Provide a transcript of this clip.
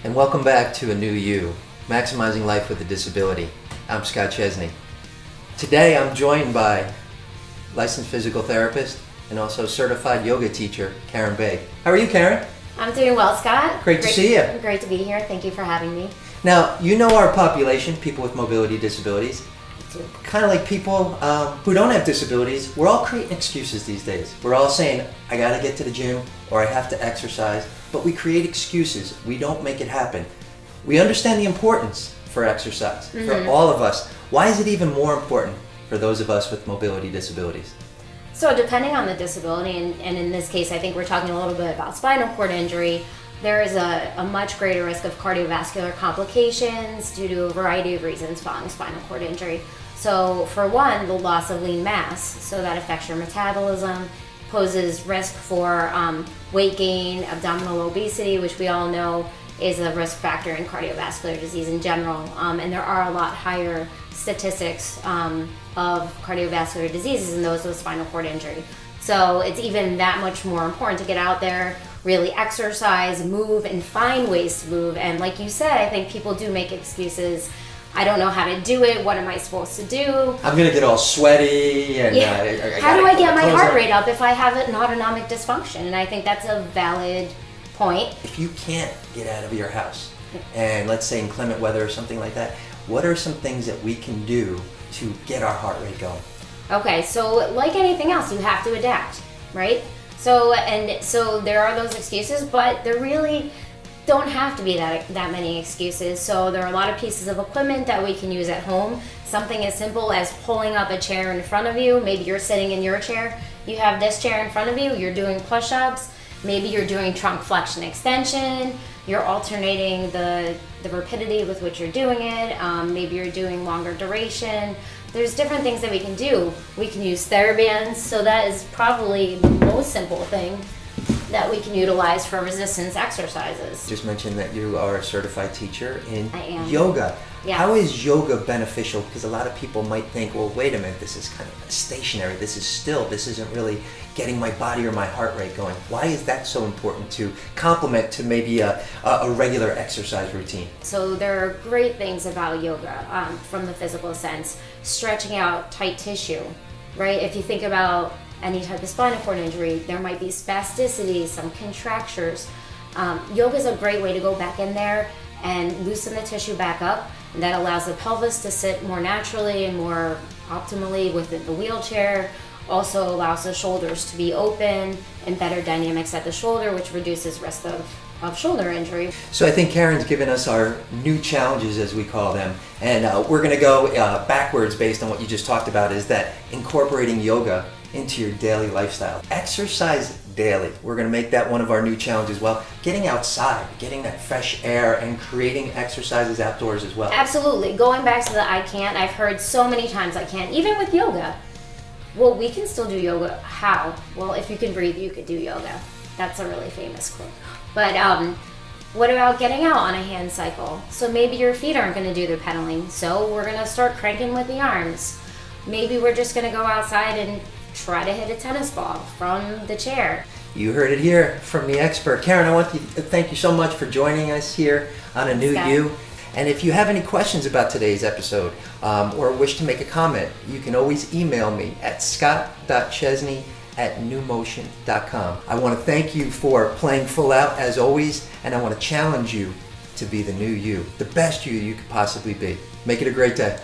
and welcome back to A New You, Maximizing Life with a Disability. I'm Scott Chesney. Today I'm joined by licensed physical therapist and also certified yoga teacher, Karen Baig. How are you, Karen? I'm doing well, Scott. Great to see you. Great to be here. Thank you for having me. Now, you know our population, people with mobility disabilities. Kind of like people who don't have disabilities, we're all creating excuses these days. We're all saying, I gotta get to the gym or I have to exercise, but we create excuses. We don't make it happen. We understand the importance for exercise, for all of us. Why is it even more important for those of us with mobility disabilities? So depending on the disability, and in this case I think we're talking a little bit about spinal cord injury, there is a much greater risk of cardiovascular complications due to a variety of reasons following spinal cord injury. So for one, the loss of lean mass, so that affects your metabolism, poses risk for weight gain, abdominal obesity, which we all know is a risk factor in cardiovascular disease in general. And there are a lot higher statistics of cardiovascular diseases in those with spinal cord injury. So it's even that much more important to get out there, really exercise, move, and find ways to move. And like you said, I think people do make excuses. I don't know how to do it. What am I supposed to do? I'm gonna get all sweaty and how do I get my heart rate up if I have an autonomic dysfunction? And I think that's a valid point. If you can't get out of your house, and let's say inclement weather or something like that, what are some things that we can do to get our heart rate going? Okay, so like anything else, you have to adapt, right? So there are those excuses, but there really don't have to be that many excuses. So there are a lot of pieces of equipment that we can use at home. Something as simple as pulling up a chair in front of you. Maybe you're sitting in your chair, you have this chair in front of you, you're doing push-ups, maybe you're doing trunk flexion extension, you're alternating the rapidity with which you're doing it, maybe you're doing longer duration. There's different things that we can do. We can use TheraBands, so that is probably the most simple thing that we can utilize for resistance exercises. Just mentioned that you are a certified teacher in I am. Yoga. Yeah. How is yoga beneficial? Because a lot of people might think, well, wait a minute, this is kind of stationary, this is still, this isn't really getting my body or my heart rate going. Why is that so important to complement to maybe a regular exercise routine? So there are great things about yoga from the physical sense. Stretching out tight tissue, right? If you think about any type of spinal cord injury, there might be spasticity, some contractures. Yoga is a great way to go back in there and loosen the tissue back up. And that allows the pelvis to sit more naturally and more optimally within the wheelchair. Also allows the shoulders to be open and better dynamics at the shoulder, which reduces risk of shoulder injury. So I think Karen's given us our new challenges, as we call them, and we're going to go backwards based on what you just talked about, is that incorporating yoga into your daily lifestyle. Exercise daily. We're going to make that one of our new challenges. Well, getting outside, getting that fresh air, and creating exercises outdoors as well. Absolutely. Going back to the I can't, I've heard so many times I can't, even with yoga. Well, we can still do yoga. How? Well, if you can breathe, you could do yoga. That's a really famous quote. But what about getting out on a hand cycle? So maybe your feet aren't going to do the pedaling, so we're going to start cranking with the arms. Maybe we're just going to go outside and try to hit a tennis ball from the chair. You heard it here from the expert. Karen, I want to thank you so much for joining us here on A New You. And if you have any questions about today's episode or wish to make a comment, you can always email me at scott.chesney@newmotion.com. I want to thank you for playing full out as always, and I want to challenge you to be the new you, the best you could possibly be. Make it a great day.